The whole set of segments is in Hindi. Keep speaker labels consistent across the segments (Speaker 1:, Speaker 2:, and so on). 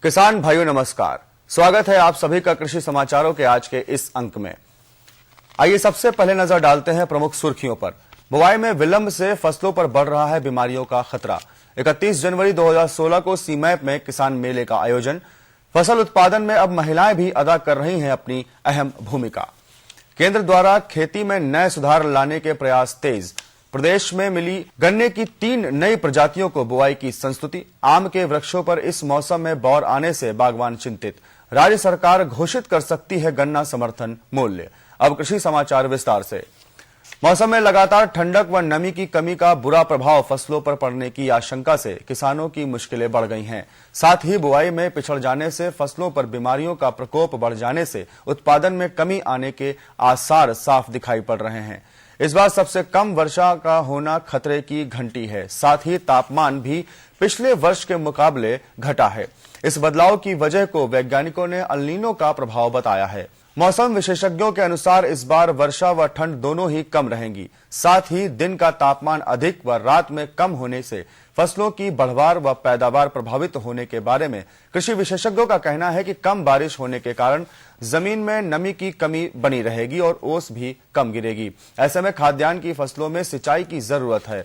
Speaker 1: किसान भाइयों नमस्कार, स्वागत है आप सभी का कृषि समाचारों के आज के इस अंक में। आइए सबसे पहले नजर डालते हैं प्रमुख सुर्खियों पर। बुआई में विलंब से फसलों पर बढ़ रहा है बीमारियों का खतरा। 31 जनवरी 2016 को सीमैप में किसान मेले का आयोजन। फसल उत्पादन में अब महिलाएं भी अदा कर रही हैं अपनी अहम भूमिका। केंद्र द्वारा खेती में नए सुधार लाने के प्रयास तेज। प्रदेश में मिली गन्ने की 3 नई प्रजातियों को बुआई की संस्तुति। आम के वृक्षों पर इस मौसम में बौर आने से बागवान चिंतित। राज्य सरकार घोषित कर सकती है गन्ना समर्थन मूल्य। अब कृषि समाचार विस्तार से। मौसम में लगातार ठंडक व नमी की कमी का बुरा प्रभाव फसलों पर पड़ने की आशंका से किसानों की मुश्किलें बढ़ गई हैं। साथ ही बुआई में पिछड़ जाने से फसलों पर बीमारियों का प्रकोप बढ़ जाने से उत्पादन में कमी आने के आसार साफ दिखाई पड़ रहे हैं। इस बार सबसे कम वर्षा का होना खतरे की घंटी है। साथ ही तापमान भी पिछले वर्ष के मुकाबले घटा है। इस बदलाव की वजह को वैज्ञानिकों ने अल नीनो का प्रभाव बताया है। मौसम विशेषज्ञों के अनुसार इस बार वर्षा व ठंड दोनों ही कम रहेंगी। साथ ही दिन का तापमान अधिक व रात में कम होने से फसलों की बढ़वार व पैदावार प्रभावित होने के बारे में कृषि विशेषज्ञों का कहना है कि कम बारिश होने के कारण जमीन में नमी की कमी बनी रहेगी और ओस भी कम गिरेगी। ऐसे में खाद्यान्न की फसलों में सिंचाई की जरूरत है।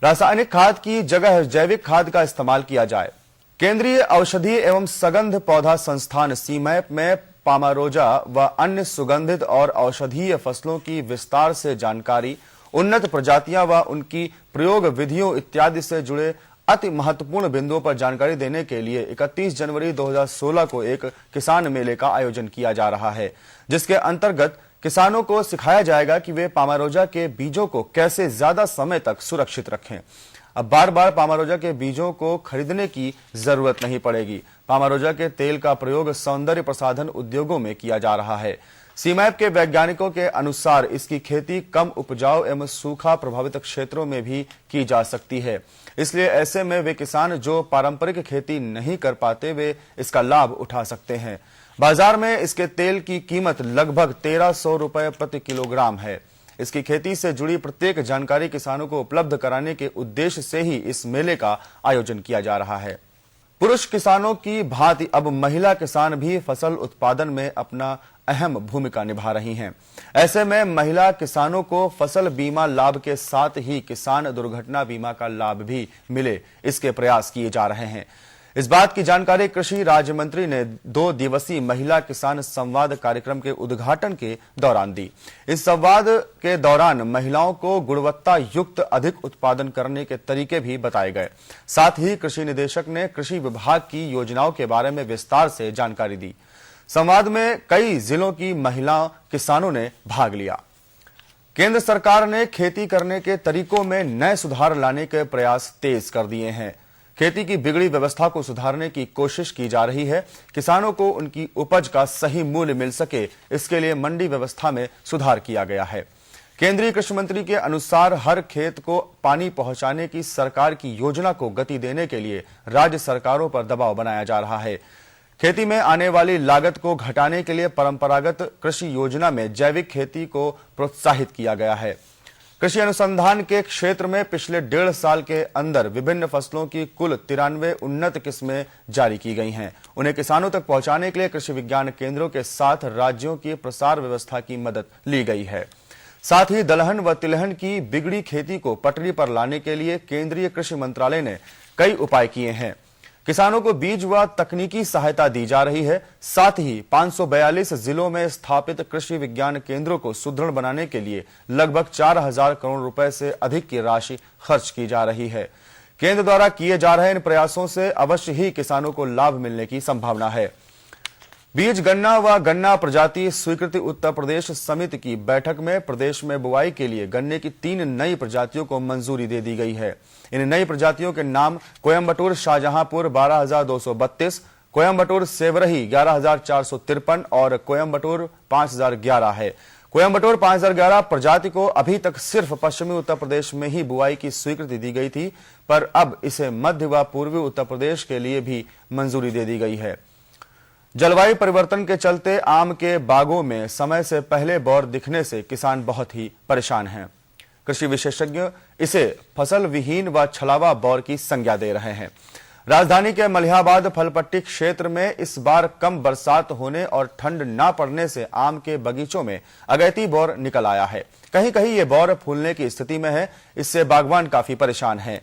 Speaker 1: रासायनिक खाद की जगह जैविक खाद का इस्तेमाल किया जाए। केंद्रीय औषधीय एवं सगंध पौधा संस्थान सीमैप में पामारोजा व अन्य सुगंधित और औषधीय फसलों की विस्तार से जानकारी, उन्नत प्रजातियां व उनकी प्रयोग विधियों इत्यादि से जुड़े अति महत्वपूर्ण बिंदुओं पर जानकारी देने के लिए 31 जनवरी 2016 को एक किसान मेले का आयोजन किया जा रहा है, जिसके अंतर्गत किसानों को सिखाया जाएगा कि वे पामारोजा के बीजों को कैसे ज्यादा समय तक सुरक्षित रखें। अब बार बार पामारोजा के बीजों को खरीदने की जरूरत नहीं पड़ेगी। पामारोजा के तेल का प्रयोग सौंदर्य प्रसाधन उद्योगों में किया जा रहा है। सीमैप के वैज्ञानिकों के अनुसार इसकी खेती कम उपजाऊ एवं सूखा प्रभावित क्षेत्रों में भी की जा सकती है। इसलिए ऐसे में वे किसान जो पारंपरिक खेती नहीं कर पाते वे इसका लाभ उठा सकते हैं। बाजार में इसके तेल की कीमत लगभग 1300 रुपए प्रति किलोग्राम है। इसकी खेती से जुड़ी प्रत्येक जानकारी किसानों को उपलब्ध कराने के उद्देश्य से ही इस मेले का आयोजन किया जा रहा है। पुरुष किसानों की भांति अब महिला किसान भी फसल उत्पादन में अपना अहम भूमिका निभा रही हैं। ऐसे में महिला किसानों को फसल बीमा लाभ के साथ ही किसान दुर्घटना बीमा का लाभ भी मिले, इसके प्रयास किए जा रहे हैं। इस बात की जानकारी कृषि राज्य मंत्री ने 2 दिवसीय महिला किसान संवाद कार्यक्रम के उद्घाटन के दौरान दी। इस संवाद के दौरान महिलाओं को गुणवत्ता युक्त अधिक उत्पादन करने के तरीके भी बताए गए। साथ ही कृषि निदेशक ने कृषि विभाग की योजनाओं के बारे में विस्तार से जानकारी दी। संवाद में कई जिलों की महिला किसानों ने भाग लिया। केंद्र सरकार ने खेती करने के तरीकों में नए सुधार लाने के प्रयास तेज कर दिए हैं। खेती की बिगड़ी व्यवस्था को सुधारने की कोशिश की जा रही है। किसानों को उनकी उपज का सही मूल्य मिल सके, इसके लिए मंडी व्यवस्था में सुधार किया गया है। केंद्रीय कृषि मंत्री के अनुसार हर खेत को पानी पहुंचाने की सरकार की योजना को गति देने के लिए राज्य सरकारों पर दबाव बनाया जा रहा है। खेती में आने वाली लागत को घटाने के लिए परंपरागत कृषि योजना में जैविक खेती को प्रोत्साहित किया गया है। कृषि अनुसंधान के क्षेत्र में पिछले 1.5 साल के अंदर विभिन्न फसलों की कुल 93 उन्नत किस्में जारी की गई हैं। उन्हें किसानों तक पहुंचाने के लिए कृषि विज्ञान केंद्रों के साथ राज्यों की प्रसार व्यवस्था की मदद ली गई है। साथ ही दलहन व तिलहन की बिगड़ी खेती को पटरी पर लाने के लिए केंद्रीय कृषि मंत्रालय ने कई उपाय किए हैं। किसानों को बीज व तकनीकी सहायता दी जा रही है। साथ ही 542 जिलों में स्थापित कृषि विज्ञान केंद्रों को सुदृढ़ बनाने के लिए लगभग 4000 करोड़ रुपए से अधिक की राशि खर्च की जा रही है। केंद्र द्वारा किए जा रहे इन प्रयासों से अवश्य ही किसानों को लाभ मिलने की संभावना है। बीज गन्ना व गन्ना प्रजाति स्वीकृति उत्तर प्रदेश समिति की बैठक में प्रदेश में बुआई के लिए गन्ने की 3 नई प्रजातियों को मंजूरी दे दी गई है। इन नई प्रजातियों के नाम कोयम्बटूर शाहजहांपुर 12232, कोयम्बटूर सेवरही 11453 और कोयम्बटूर 5011 है। कोयम्बटूर 5011 प्रजाति को अभी तक सिर्फ पश्चिमी उत्तर प्रदेश में ही बुआई की स्वीकृति दी गई थी, पर अब इसे मध्य व पूर्वी उत्तर प्रदेश के लिए भी मंजूरी दे दी गई है। जलवायु परिवर्तन के चलते आम के बागों में समय से पहले बौर दिखने से किसान बहुत ही परेशान हैं। कृषि विशेषज्ञ इसे फसल विहीन व छलावा बौर की संज्ञा दे रहे हैं। राजधानी के मलिहाबाद फलपट्टी क्षेत्र में इस बार कम बरसात होने और ठंड न पड़ने से आम के बगीचों में अगैती बौर निकल आया है। कहीं कहीं ये बौर फूलने की स्थिति में है। इससे बागवान काफी परेशान हैं।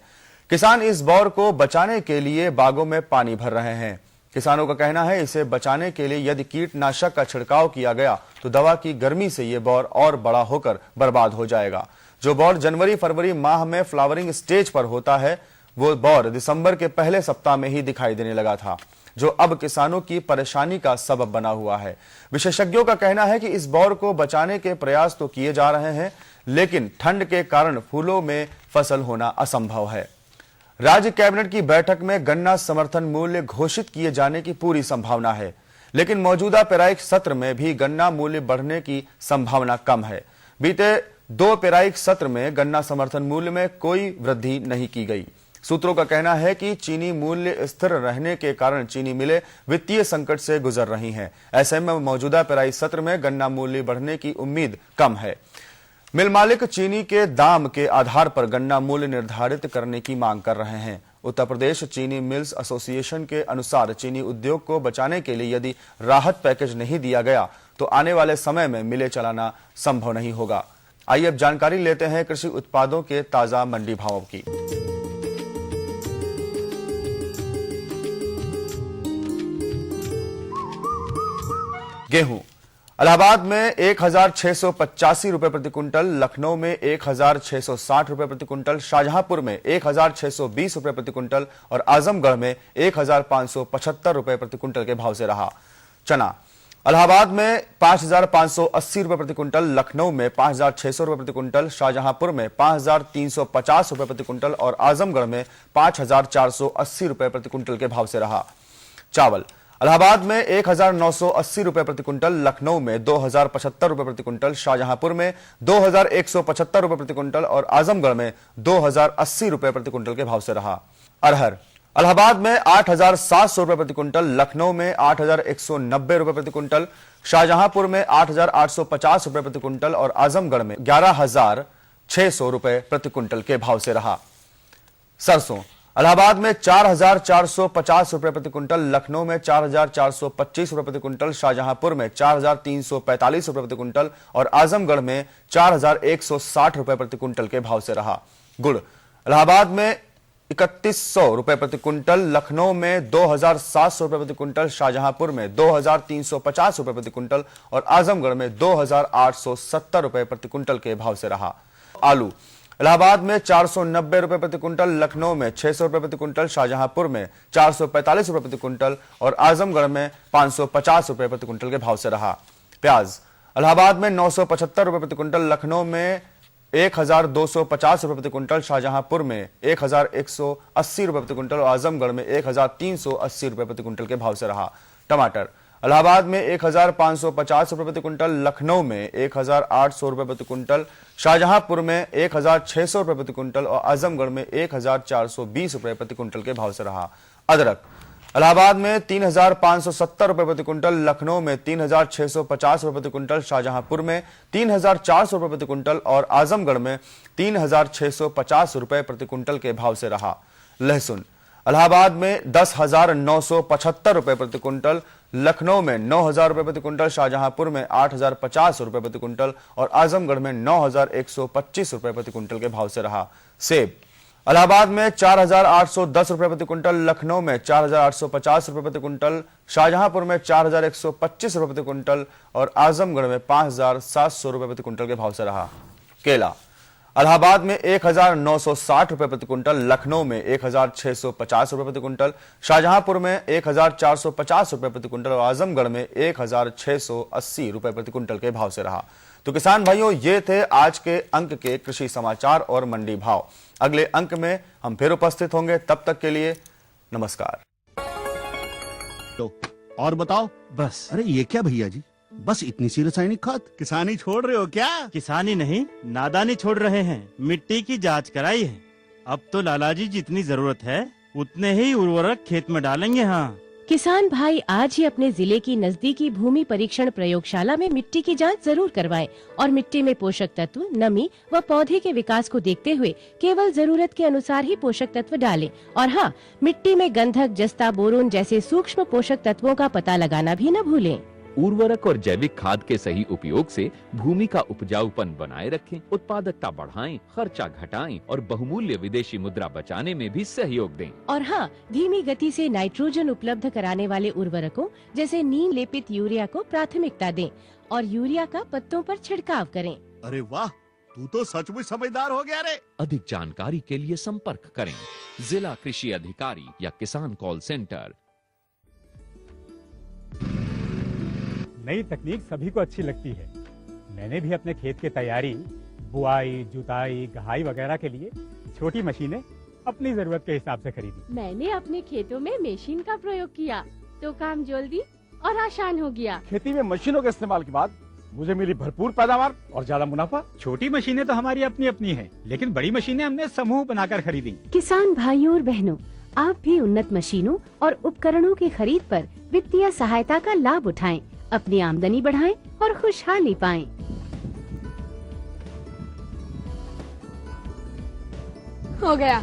Speaker 1: किसान इस बौर को बचाने के लिए बागों में पानी भर रहे हैं। किसानों का कहना है इसे बचाने के लिए यदि कीटनाशक का छिड़काव किया गया तो दवा की गर्मी से ये बौर और बड़ा होकर बर्बाद हो जाएगा। जो बौर जनवरी फरवरी माह में फ्लावरिंग स्टेज पर होता है वो बौर दिसंबर के पहले सप्ताह में ही दिखाई देने लगा था, जो अब किसानों की परेशानी का सबब बना हुआ है। विशेषज्ञों का कहना है कि इस बौर को बचाने के प्रयास तो किए जा रहे हैं, लेकिन ठंड के कारण फूलों में फसल होना असंभव है। राज्य कैबिनेट की बैठक में गन्ना समर्थन मूल्य घोषित किए जाने की पूरी संभावना है, लेकिन मौजूदा पेराई सत्र में भी गन्ना मूल्य बढ़ने की संभावना कम है। बीते 2 पेराई सत्र में गन्ना समर्थन मूल्य में कोई वृद्धि नहीं की गई। सूत्रों का कहना है कि चीनी मूल्य स्थिर रहने के कारण चीनी मिलें वित्तीय संकट से गुजर रही हैं। ऐसे में मौजूदा पेराई सत्र में गन्ना मूल्य बढ़ने की उम्मीद कम है। मिल मालिक चीनी के दाम के आधार पर गन्ना मूल्य निर्धारित करने की मांग कर रहे हैं। उत्तर प्रदेश चीनी मिल्स एसोसिएशन के अनुसार चीनी उद्योग को बचाने के लिए यदि राहत पैकेज नहीं दिया गया तो आने वाले समय में मिलें चलाना संभव नहीं होगा। आइए अब जानकारी लेते हैं कृषि उत्पादों के ताजा मंडी भावों की। गेहूं इलाहाबाद में 1685 रुपए प्रति क्विंटल, लखनऊ में 1660 रुपए प्रति क्विंटल, शाहजहांपुर में 1620 रुपए प्रति क्विंटल और आजमगढ़ में 1575 रुपए प्रति क्विंटल के भाव से रहा। चना इलाहाबाद में 5580 रुपए प्रति क्विंटल, लखनऊ में 5600 रुपए प्रति क्विंटल, शाहजहांपुर में 5350 रुपए प्रति क्विंटल और आजमगढ़ में 5480 रुपए प्रति क्विंटल के भाव से रहा। चावल इलाहाबाद में 1980 रुपए प्रति क्विंटल, लखनऊ में 2075 रुपए प्रति क्विंटल, शाहजहांपुर में 2175 रुपए प्रति क्विंटल और आजमगढ़ में 2080 रुपए प्रति क्विंटल के भाव से रहा। अरहर इलाहाबाद में 8700 रुपए प्रति क्विंटल, लखनऊ में 8190 रुपए प्रति क्विंटल, शाहजहांपुर में 8850 रुपए प्रति क्विंटल और आजमगढ़ में 11600 रुपए प्रति क्विंटल के भाव से रहा। सरसों इलाहाबाद में 4450 रुपए प्रति क्विंटल, लखनऊ में 4425 रुपए प्रति क्विंटल, शाहजहांपुर में 4345 रुपए प्रति क्विंटल और आजमगढ़ में 4160 रुपए प्रति क्विंटल के भाव से रहा। गुड़ इलाहाबाद में 3100 रुपए प्रति क्विंटल, लखनऊ में 2700 रुपए प्रति क्विंटल, शाहजहांपुर में 2350 रुपए प्रति क्विंटल और आजमगढ़ में 2870 रुपए प्रति क्विंटल के भाव से रहा। आलू इलाहाबाद में 490 रुपए प्रति क्विंटल, लखनऊ में 600 रुपए प्रति क्विंटल, शाहजहांपुर में 445 रुपए प्रति क्विंटल और आजमगढ़ में 550 रुपए प्रति क्विंटल के भाव से रहा। प्याज इलाहाबाद में 975 रुपए प्रति क्विंटल, लखनऊ में 1250 रुपए प्रति क्विंटल, शाहजहांपुर में 1180 रुपए प्रति क्विंटल और आजमगढ़ में 1380 रुपए प्रति क्विंटल के भाव से रहा। टमाटर इलाहाबाद में 1550 रुपए प्रति क्विंटल, लखनऊ में 1800 रुपए प्रति क्विंटल, शाहजहांपुर में 1600 रुपए प्रति क्विंटल और आजमगढ़ में 1420 रुपए प्रति क्विंटल के भाव से रहा। अदरक इलाहाबाद में 3570 रुपए प्रति क्विंटल, लखनऊ में 3650 रुपए प्रति क्विंटल, शाहजहांपुर में 3400 रुपए प्रति क्विंटल और आजमगढ़ में 3650 रुपए प्रति क्विंटल के भाव से रहा। लहसुन इलाहाबाद में 10,975 रुपए प्रति क्विंटल, लखनऊ में 9,000 रुपए प्रति क्विंटल, शाहजहांपुर में 8,050 रुपए प्रति क्विंटल और आजमगढ़ में 9,125 रुपए प्रति क्विंटल के भाव से रहा। सेब इलाहाबाद में 4,810 रुपए प्रति क्विंटल, लखनऊ में 4,850 रुपए प्रति क्विंटल, शाहजहांपुर में 4,125 रुपए प्रति क्विंटल और आजमगढ़ में 5,700 रुपए प्रति क्विंटल के भाव से रहा। केला इलाहाबाद में 1,960 रुपए प्रति क्विंटल, लखनऊ में 1,650 रुपए प्रति क्विंटल, शाहजहांपुर में 1,450 रुपए प्रति क्विंटल और आजमगढ़ में 1,680 रुपए प्रति क्विंटल के भाव से रहा। तो किसान भाइयों, ये थे आज के अंक के कृषि समाचार और मंडी भाव। अगले अंक में हम फिर उपस्थित होंगे, तब तक के लिए नमस्कार।
Speaker 2: तो और बताओ बस। अरे ये क्या भैया जी, बस इतनी सी रासायनिक खाद?
Speaker 3: किसानी छोड़ रहे हो क्या?
Speaker 4: किसानी नहीं, नादानी छोड़ रहे हैं। मिट्टी की जांच कराई है। अब तो लाला जी जितनी जरूरत है उतने ही उर्वरक खेत में डालेंगे। हाँ,
Speaker 3: किसान भाई आज ही अपने जिले की नजदीकी भूमि परीक्षण प्रयोगशाला में मिट्टी की जांच जरूर करवाएं और मिट्टी में पोषक तत्व, नमी व पौधे के विकास को देखते हुए केवल जरूरत के अनुसार ही पोषक तत्व डालें। और हाँ, मिट्टी में गंधक, जस्ता, बोरोन जैसे सूक्ष्म पोषक तत्वों का पता लगाना भी न भूलें।
Speaker 5: उर्वरक और जैविक खाद के सही उपयोग से भूमि का उपजाऊपन बनाए रखें, उत्पादकता बढ़ाएं, खर्चा घटाएं और बहुमूल्य विदेशी मुद्रा बचाने में भी सहयोग दें।
Speaker 3: और हाँ, धीमी गति से नाइट्रोजन उपलब्ध कराने वाले उर्वरकों जैसे नीम लेपित यूरिया को प्राथमिकता दें और यूरिया का पत्तों पर छिड़काव करें।
Speaker 2: अरे वाह, तू तो सचमुच समझदार हो गया रे।
Speaker 5: अधिक जानकारी के लिए संपर्क करें जिला कृषि अधिकारी या किसान कॉल सेंटर।
Speaker 6: नई तकनीक सभी को अच्छी लगती है। मैंने भी अपने खेत की तैयारी, बुआई, जुताई, गहाई वगैरह के लिए छोटी मशीनें अपनी जरूरत के हिसाब से खरीदी।
Speaker 7: मैंने अपने खेतों में मशीन का प्रयोग किया तो काम जल्दी और आसान हो गया।
Speaker 8: खेती में मशीनों के इस्तेमाल के बाद मुझे मिली भरपूर पैदावार और ज्यादा मुनाफा।
Speaker 6: छोटी मशीनें तो हमारी अपनी अपनी हैं, लेकिन बड़ी मशीनें हमने समूह बनाकर खरीदी।
Speaker 3: किसान भाइयों और बहनों, आप भी उन्नत मशीनों और उपकरणों की खरीद पर वित्तीय सहायता का लाभ उठाएं, अपनी आमदनी बढ़ाएं और खुशहाली पाएं।
Speaker 7: हो गया।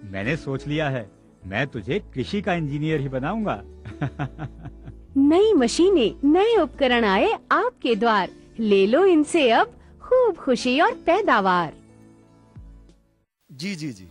Speaker 6: मैंने सोच लिया है, मैं तुझे कृषि का इंजीनियर ही बनाऊंगा।
Speaker 3: नई मशीनें, नए उपकरण आए आपके द्वार, ले लो इनसे अब खूब खुशी और पैदावार।
Speaker 9: जी जी जी।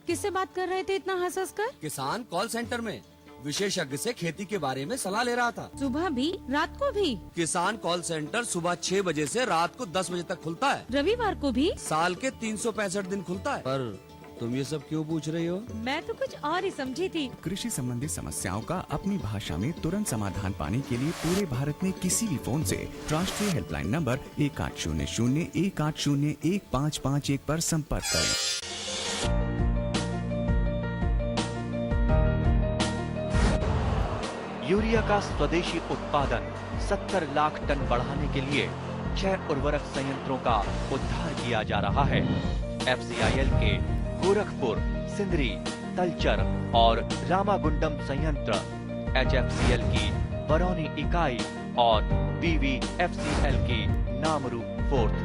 Speaker 10: किससे बात कर रहे थे इतना हंस हंस कर?
Speaker 9: किसान कॉल सेंटर में विशेषज्ञ से खेती के बारे में सलाह ले रहा था।
Speaker 10: सुबह भी, रात को भी?
Speaker 9: किसान कॉल सेंटर सुबह 6 बजे से रात को 10 बजे तक खुलता है।
Speaker 10: रविवार को भी?
Speaker 9: साल के 365 दिन खुलता है। पर तुम ये सब क्यों पूछ रही हो?
Speaker 10: मैं तो कुछ और ही समझी थी।
Speaker 11: कृषि संबंधी समस्याओं का अपनी भाषा में तुरंत समाधान पाने के लिए पूरे भारत में किसी भी फोन से राष्ट्रीय हेल्पलाइन नंबर 1800-180-1551 पर संपर्क करें।
Speaker 12: यूरिया का स्वदेशी उत्पादन 70 लाख टन बढ़ाने के लिए 6 उर्वरक संयंत्रों का उद्धार किया जा रहा है। FCIL के गोरखपुर, सिंदरी, तलचर और रामागुंडम संयंत्र, HFCL की बरौनी इकाई और BVFCL की नामरू फोर्थ।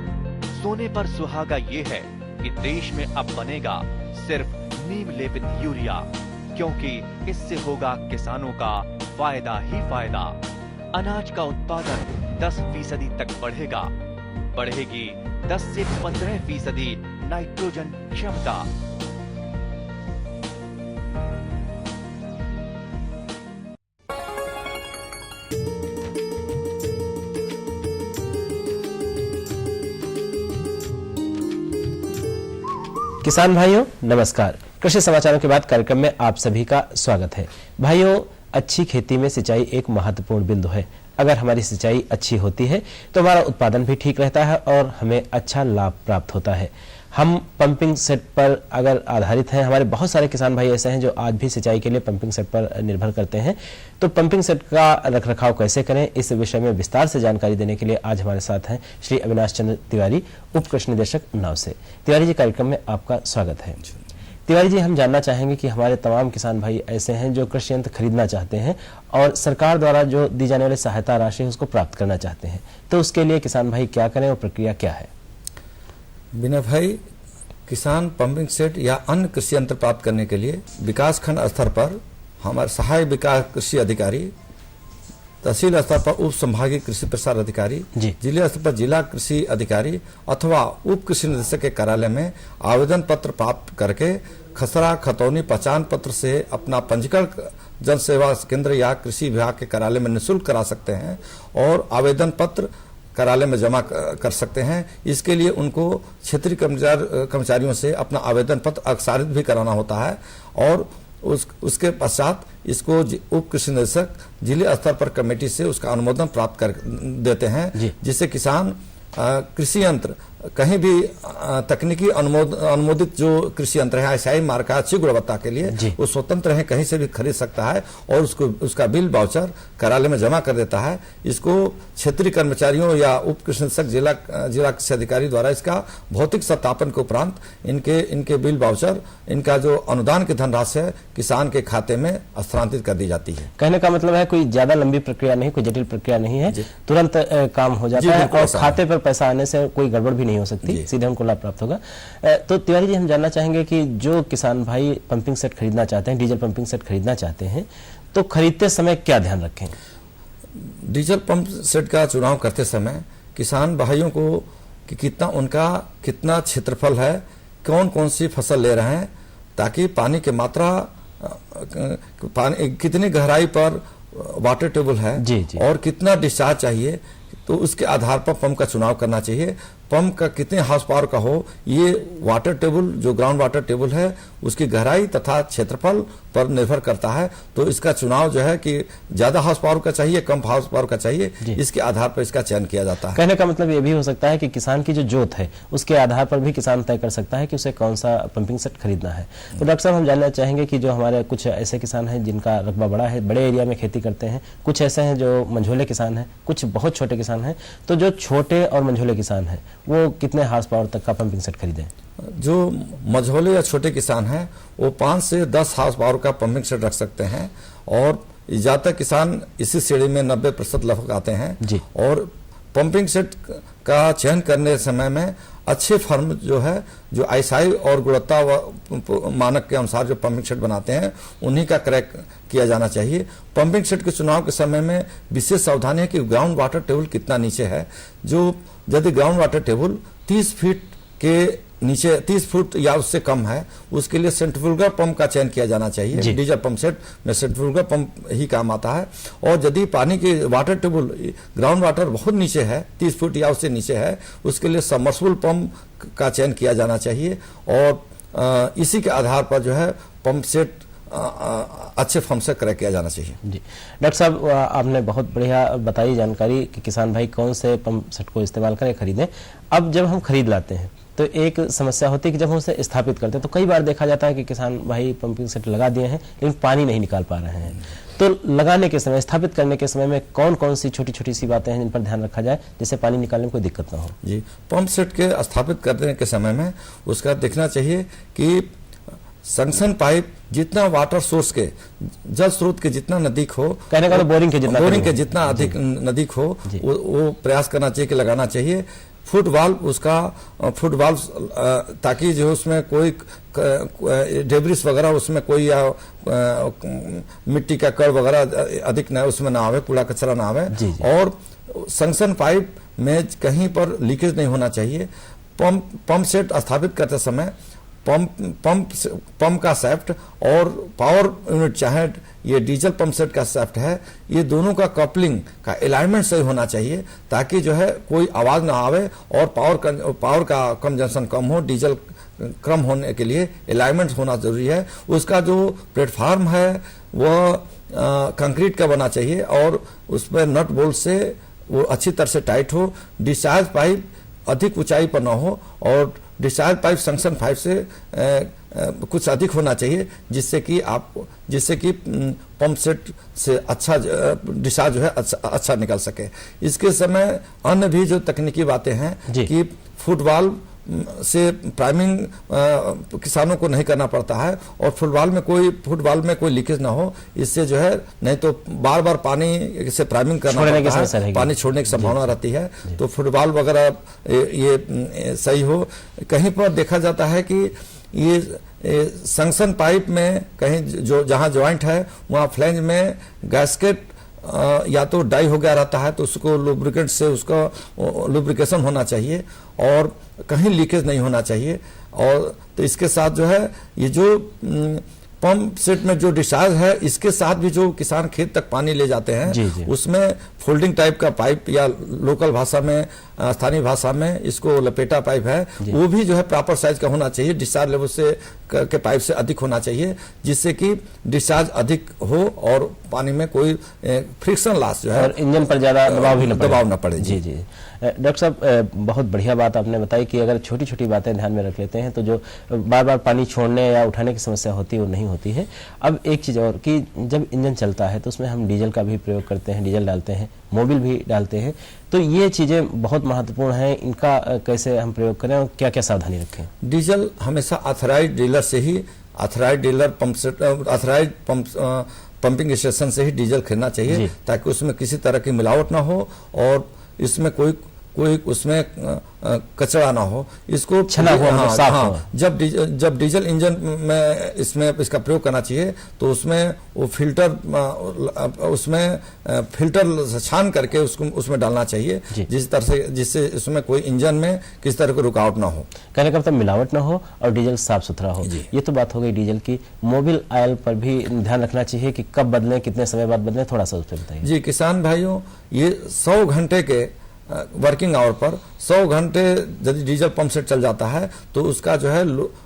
Speaker 12: सोने पर सुहागा ये है कि देश में अब बनेगा सिर्फ नीम लेपित यूरिया, क्योंकि इससे होगा किसानों का फायदा ही फायदा। अनाज का उत्पादन 10% तक बढ़ेगा, बढ़ेगी 10 से 15% नाइट्रोजन क्षमता।
Speaker 13: किसान भाइयों नमस्कार। कृषि समाचारों के बाद कार्यक्रम में आप सभी का स्वागत है। भाइयों, अच्छी खेती में सिंचाई एक महत्वपूर्ण बिंदु है। अगर हमारी सिंचाई अच्छी होती है तो हमारा उत्पादन भी ठीक रहता है और हमें अच्छा लाभ प्राप्त होता है। हम पंपिंग सेट पर अगर आधारित हैं, हमारे बहुत सारे किसान भाई ऐसे हैं जो आज भी सिंचाई के लिए पंपिंग सेट पर निर्भर करते हैं। तो पंपिंग सेट का रखरखाव कैसे करें, इस विषय में विस्तार से जानकारी देने के लिए आज हमारे साथ हैं श्री अविनाश चंद्र तिवारी, उप कृषि निदेशक उन्नाव से। तिवारी जी, कार्यक्रम में आपका स्वागत है। तिवारी जी, हम जानना चाहेंगे कि हमारे तमाम किसान भाई ऐसे हैं जो कृषि यंत्र खरीदना चाहते हैं और सरकार द्वारा जो दी जाने वाली सहायता राशि है उसको प्राप्त करना चाहते हैं, तो उसके लिए किसान भाई क्या करें और प्रक्रिया क्या है?
Speaker 14: बिना भाई, किसान पंपिंग सेट या अन्य कृषि यंत्र प्राप्त करने के लिए विकास खंड स्तर पर हमारे सहायक विकास कृषि अधिकारी, तहसील स्तर पर उप संभागीय कृषि प्रसार अधिकारी, जिला स्तर पर जिला कृषि अधिकारी अथवा उप कृषि निदेशक के कार्यालय में आवेदन पत्र प्राप्त करके खसरा खतौनी पहचान पत्र से अपना पंजीकरण जन सेवा केंद्र या कृषि विभाग के कार्यालय में निःशुल्क करा सकते हैं और आवेदन पत्र कार्यालय में जमा कर सकते हैं। इसके लिए उनको क्षेत्रीय कर्मचारियों से अपना आवेदन पत्र अक्षरित भी कराना होता है और उसके पश्चात इसको उप कृषि निदेशक जिले स्तर पर कमेटी से उसका अनुमोदन प्राप्त कर देते हैं, जिससे किसान कृषि यंत्र कहीं भी तकनीकी अनुमोदित जो कृषि यंत्र है आईसीआई मार्क का अच्छी गुणवत्ता के लिए वो स्वतंत्र है, कहीं से भी खरीद सकता है और उसका बिल वाउचर कार्यालय में जमा कर देता है। इसको क्षेत्रीय कर्मचारियों या उप कृषि निदेशक जिला कृषि अधिकारी द्वारा इसका भौतिक सत्यापन के उपरांत इनके बिल वाउचर, इनका जो अनुदान की धनराशि है किसान के खाते में हस्तांतरित कर दी जाती है।
Speaker 13: कहने का मतलब है कोई ज्यादा लंबी प्रक्रिया नहीं, कोई जटिल प्रक्रिया नहीं है, तुरंत काम हो जाता है और खाते पर पैसा आने से कोई गड़बड़ भी नहीं हो सकती, सीधे उनको लाभ प्राप्त होगा। तो तिवारी जी, हम जानना चाहेंगे कि जो किसान भाई पंपिंग सेट खरीदना चाहते हैं, डीजल पंपिंग सेट खरीदना चाहते हैं, तो खरीदते समय क्या ध्यान रखें?
Speaker 14: डीजल पंप सेट का चुनाव करते समय किसान भाइयों को कि कितना क्षेत्रफल है, कौन कौन सी फसल ले रहे हैं, ताकि पानी की मात्रा, कितनी गहराई पर वाटर टेबल है और कितना डिस्चार्ज चाहिए, तो उसके आधार पर पंप का चुनाव करना चाहिए। पंप का कितने हाउस पावर का हो, ये वाटर टेबल, जो ग्राउंड वाटर टेबल है उसकी गहराई तथा क्षेत्रफल पर निर्भर करता है। तो इसका चुनाव जो है कि ज्यादा हाउस पावर का चाहिए, कम हाउस पावर का चाहिए, इसके आधार पर इसका चयन किया जाता है।
Speaker 13: कहने का मतलब ये भी हो सकता है कि किसान की जो जोत है उसके आधार पर भी किसान तय कर सकता है कि उसे कौन सा पंपिंग सेट खरीदना है। तो डॉक्टर साहब, हम जानना चाहेंगे कि जो हमारे कुछ ऐसे किसान हैं जिनका रकबा बड़ा है, बड़े एरिया में खेती करते हैं, कुछ ऐसे हैं जो मंझोले किसान हैं, कुछ बहुत छोटे किसान हैं, तो जो छोटे और मंझोले किसान हैं वो कितने हार्स पावर तक का पंपिंग सेट खरीदें?
Speaker 14: जो मझोले या छोटे किसान हैं वो 5 से 10 हाउस पावर का पंपिंग सेट रख सकते हैं और ज्यादातर किसान इसी श्रेणी में 90% लगभग आते हैं। और पंपिंग सेट का चयन करने समय में अच्छे फर्म जो है, जो आईएसआई और गुणवत्ता मानक के अनुसार जो पंपिंग सेट बनाते हैं, उन्हीं का क्रैक किया जाना चाहिए। पंपिंग सेट के चुनाव के समय में विशेष सावधानी है कि ग्राउंड वाटर टेबल कितना नीचे है। जो यदि ग्राउंड वाटर टेबल 30 फीट के नीचे, 30 फुट या उससे कम है, उसके लिए सेंट्रीफ्यूगल पंप का चयन किया जाना चाहिए। डीजल पंप सेट में सेंट्रीफ्यूगल पंप ही काम आता है। और यदि पानी की वाटर टेबल, ग्राउंड वाटर बहुत नीचे है, 30 फुट या उससे नीचे है, उसके लिए सबमर्सिबल पंप का चयन किया जाना चाहिए। और इसी के आधार पर जो है पंप सेट अच्छे फर्म से क्रय किया जाना चाहिए।
Speaker 13: जी डॉक्टर साहब, आपने बहुत बढ़िया बताई जानकारी कि किसान भाई कौन से पंप सेट को इस्तेमाल करें, खरीदें। अब जब हम खरीद लाते हैं तो एक समस्या होती है कि जब हम उसे स्थापित करते हैं तो कई बार देखा जाता है कि किसान भाई पंपिंग सेट लगा दिए हैं लेकिन पानी नहीं निकाल पा रहे हैं। तो लगाने के समय, स्थापित करने के समय में कौन कौन सी छोटी छोटी सी बातें हैं जिन पर ध्यान रखा जाए जिससे पानी निकालने में कोई दिक्कत ना हो?
Speaker 14: जी, पंप सेट के स्थापित करने के समय में उसका देखना चाहिए कि संक्शन पाइप जितना वाटर सोर्स के, जल स्रोत के जितना नजदीक हो,
Speaker 13: कहने का तो बोरिंग के जितना
Speaker 14: अधिक नजदीक हो, वो प्रयास करना चाहिए कि लगाना चाहिए। फुट वाल्व ताकि जो उसमें कोई डेब्रिस वगैरह, उसमें कोई या मिट्टी का कण वगैरह अधिक न उसमें ना आवे, कूड़ा कचरा ना आवे। और संक्शन पाइप में कहीं पर लीकेज नहीं होना चाहिए। पंप सेट स्थापित करते समय पंप का सैफ्ट और पावर यूनिट, चाहे ये डीजल पंप सेट का सैफ्ट है, ये दोनों का कपलिंग का अलाइनमेंट सही होना चाहिए ताकि जो है कोई आवाज ना आवे और पावर का कंजम्पशन कम हो। डीजल कम होने के लिए अलाइनमेंट होना जरूरी है। उसका जो प्लेटफॉर्म है वह कंक्रीट का बना चाहिए और उसमें नट बोल्ट से वो अच्छी तरह से टाइट हो। डिस्चार्ज पाइप अधिक ऊंचाई पर ना हो और डिस्चार्ज पाइप संक्शन पाइप से कुछ अधिक होना चाहिए, जिससे कि पंप सेट से अच्छा डिस्चार्ज जो है अच्छा निकल सके। इसके समय अन्य भी जो तकनीकी बातें हैं कि फुट वाल्व से प्राइमिंग किसानों को नहीं करना पड़ता है और फुट वाल्व में कोई लीकेज ना हो। इससे जो है, नहीं तो बार बार पानी से प्राइमिंग करना पड़ता है, पानी छोड़ने की संभावना रहती है। तो फुट वाल्व वगैरह ये सही हो। कहीं पर देखा जाता है कि ये संक्शन पाइप में कहीं जहां ज्वाइंट है वहां फ्लैंज में गैस्केट या तो डाई हो गया रहता है, तो उसको लुब्रिकेंट से उसका लुब्रिकेशन होना चाहिए और कहीं लीकेज नहीं होना चाहिए। और तो इसके साथ जो है, ये जो पंप सेट में जो डिस्चार्ज है, इसके साथ भी जो किसान खेत तक पानी ले जाते हैं, उसमें फोल्डिंग टाइप का पाइप या लोकल भाषा में, स्थानीय भाषा में इसको लपेटा पाइप है, वो भी जो है प्रॉपर साइज का होना चाहिए। डिस्चार्ज लेवल से के पाइप से अधिक होना चाहिए, जिससे कि डिस्चार्ज अधिक हो और पानी में कोई फ्रिक्शन लॉस जो है,
Speaker 13: और इंजन पर ज्यादा दबाव न पड़े।
Speaker 14: जी।
Speaker 13: डॉक्टर साहब, बहुत बढ़िया बात आपने बताई कि अगर छोटी छोटी बातें ध्यान में रख लेते हैं तो जो बार बार पानी छोड़ने या उठाने की समस्या होती है वो नहीं होती है। अब एक चीज़ और कि जब इंजन चलता है तो उसमें हम डीजल का भी प्रयोग करते हैं, डीजल डालते हैं, मोबिल भी डालते हैं, तो ये चीज़ें बहुत महत्वपूर्ण हैं। इनका कैसे हम प्रयोग करें और क्या क्या सावधानी रखें?
Speaker 14: डीजल हमेशा ऑथराइज्ड डीलर से ही, authorised dealer authorised pumping station से ही डीजल खरीदना चाहिए, ताकि उसमें किसी तरह की मिलावट ना हो और इसमें कोई उसमें कचरा ना हो। इसको
Speaker 13: छना हुआ मतलब साफ हो।
Speaker 14: जब डीजल इंजन में इसका प्रयोग करना चाहिए तो उसमें वो फिल्टर छान करके उसमें डालना चाहिए, जिस तरह से जिससे उसमें कोई इंजन में किसी तरह की रुकावट ना हो।
Speaker 13: कहने का मतलब मिलावट ना हो और डीजल साफ सुथरा हो। ये तो बात हो गई डीजल की। मोबिल ऑयल पर भी ध्यान रखना चाहिए कि कब बदलें, कितने समय बाद बदलें, थोड़ा सा उस पर बताइए।
Speaker 14: जी किसान भाइयों, ये 100 घंटे के वर्किंग आवर पर 100 घंटे यदि डीजल पंप सेट चल जाता है तो उसका जो है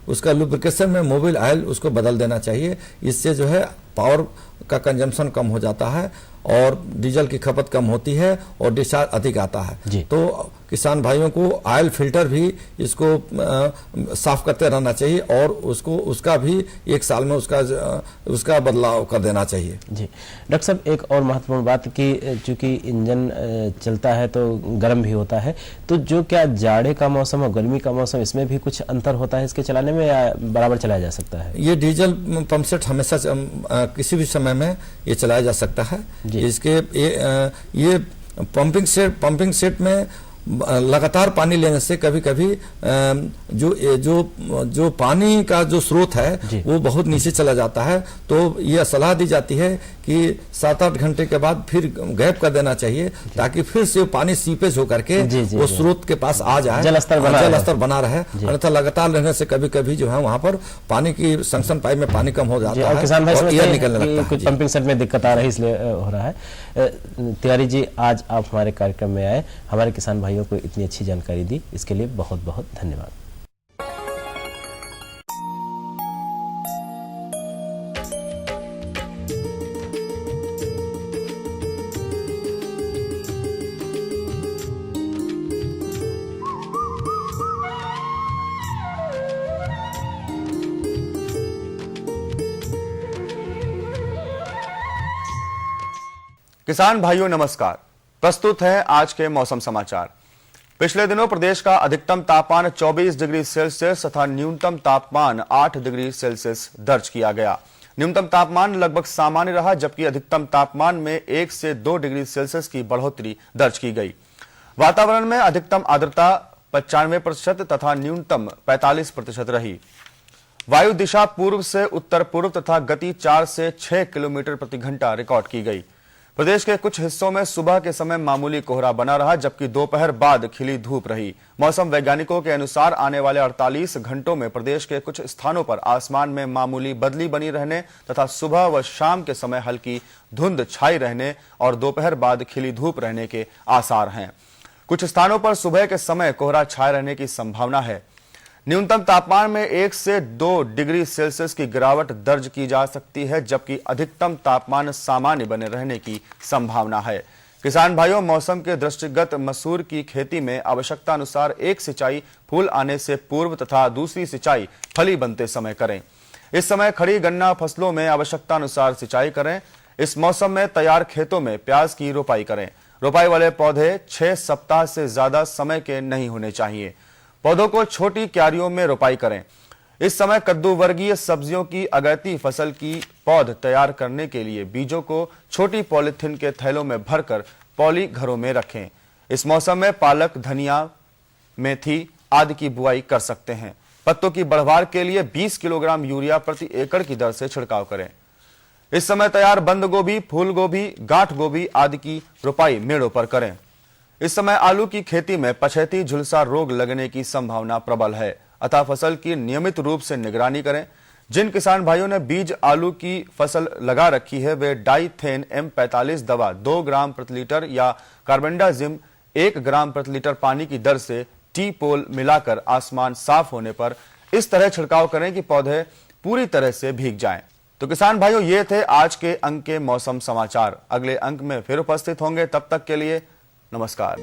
Speaker 14: उसका लुब्रिकेशन में मोबिल ऑयल उसको बदल देना चाहिए। इससे जो है पावर का कंजम्पशन कम हो जाता है और डीजल की खपत कम होती है और डिस्चार्ज अधिक आता है। तो किसान भाइयों को ऑयल फिल्टर भी इसको साफ करते रहना चाहिए और उसका भी 1 साल में उसका बदलाव कर देना चाहिए।
Speaker 13: जी डॉक्टर साहब, एक और महत्वपूर्ण बात कि चूंकि इंजन चलता है तो गर्म भी होता है, तो जो क्या जाड़े का मौसम और गर्मी का मौसम, इसमें भी कुछ अंतर होता है इसके चलाने में या बराबर चलाया जा सकता है?
Speaker 14: ये डीजल पंप सेट हमेशा किसी भी समय में ये चलाया जा सकता है। इसके ये पंपिंग सेट में लगातार पानी लेने से कभी कभी जो पानी का जो स्रोत है वो बहुत नीचे चला जाता है। तो ये सलाह दी जाती है कि 7-8 घंटे के बाद फिर गैप कर देना चाहिए, ताकि फिर से पानी सीपेज होकर के वो स्रोत के पास आ जाए, जल स्तर बना रहे। अन्यथा लगातार रहने से कभी कभी जो है वहाँ पर पानी की संक्शन पाइप में पानी कम हो जाता है
Speaker 13: किसान भाई
Speaker 14: और एयर निकलने लगता है।
Speaker 13: कुछ पंपिंग सेट में दिक्कत आ रही इसलिए हो रहा है। तिवारी जी, आज आप हमारे कार्यक्रम में आए, हमारे किसान भाइयों को इतनी अच्छी जानकारी दी, इसके लिए बहुत बहुत धन्यवाद।
Speaker 1: किसान भाइयों नमस्कार, प्रस्तुत है आज के मौसम समाचार। पिछले दिनों प्रदेश का अधिकतम तापमान 24 डिग्री सेल्सियस तथा न्यूनतम तापमान 8 डिग्री सेल्सियस दर्ज किया गया। न्यूनतम तापमान लगभग सामान्य रहा, जबकि अधिकतम तापमान में 1 से 2 डिग्री सेल्सियस की बढ़ोतरी दर्ज की गई। वातावरण में अधिकतम आर्द्रता 95% तथा न्यूनतम 45% रही। वायु दिशा पूर्व से उत्तर पूर्व तथा गति 4 से 6 किलोमीटर प्रति घंटा रिकॉर्ड की गई। प्रदेश के कुछ हिस्सों में सुबह के समय मामूली कोहरा बना रहा, जबकि दोपहर बाद खिली धूप रही। मौसम वैज्ञानिकों के अनुसार आने वाले 48 घंटों में प्रदेश के कुछ स्थानों पर आसमान में मामूली बदली बनी रहने तथा सुबह व शाम के समय हल्की धुंध छाई रहने और दोपहर बाद खिली धूप रहने के आसार हैं। कुछ स्थानों पर सुबह के समय कोहरा छाए रहने की संभावना है। न्यूनतम तापमान में 1 से 2 डिग्री सेल्सियस की गिरावट दर्ज की जा सकती है, जबकि अधिकतम तापमान सामान्य बने रहने की संभावना है। किसान भाइयों, मौसम के दृष्टिगत मसूर की खेती में आवश्यकता अनुसार एक सिंचाई फूल आने से पूर्व तथा दूसरी सिंचाई फली बनते समय करें। इस समय खड़ी गन्ना फसलों में आवश्यकता अनुसार सिंचाई करें। इस मौसम में तैयार खेतों में प्याज की रोपाई करें। रोपाई वाले पौधे 6 सप्ताह से ज्यादा समय के नहीं होने चाहिए। पौधों को छोटी क्यारियों में रोपाई करें। इस समय कद्दू वर्गीय सब्जियों की अगैती फसल की पौध तैयार करने के लिए बीजों को छोटी पॉलीथीन के थैलों में भरकर पॉली घरों में रखें। इस मौसम में पालक, धनिया, मेथी आदि की बुआई कर सकते हैं। पत्तों की बढ़वार के लिए 20 किलोग्राम यूरिया प्रति एकड़ की दर से छिड़काव करें। इस समय तैयार बंद गोभी, फूल गोभी, गांठ गोभी आदि की रोपाई मेड़ों पर करें। इस समय आलू की खेती में पछेती झुलसा रोग लगने की संभावना प्रबल है, अतः फसल की नियमित रूप से निगरानी करें। जिन किसान भाइयों ने बीज आलू की फसल लगा रखी है वे डाइथेन M45 दवा 2 ग्राम प्रति लीटर या कार्बेंडाजिम 1 ग्राम प्रति लीटर पानी की दर से टी पोल मिलाकर आसमान साफ होने पर इस तरह छिड़काव करें कि पौधे पूरी तरह से भीग जाएं। तो किसान भाइयों, ये थे आज के अंक के मौसम समाचार। अगले अंक में फिर उपस्थित होंगे, तब तक के लिए नमस्कार।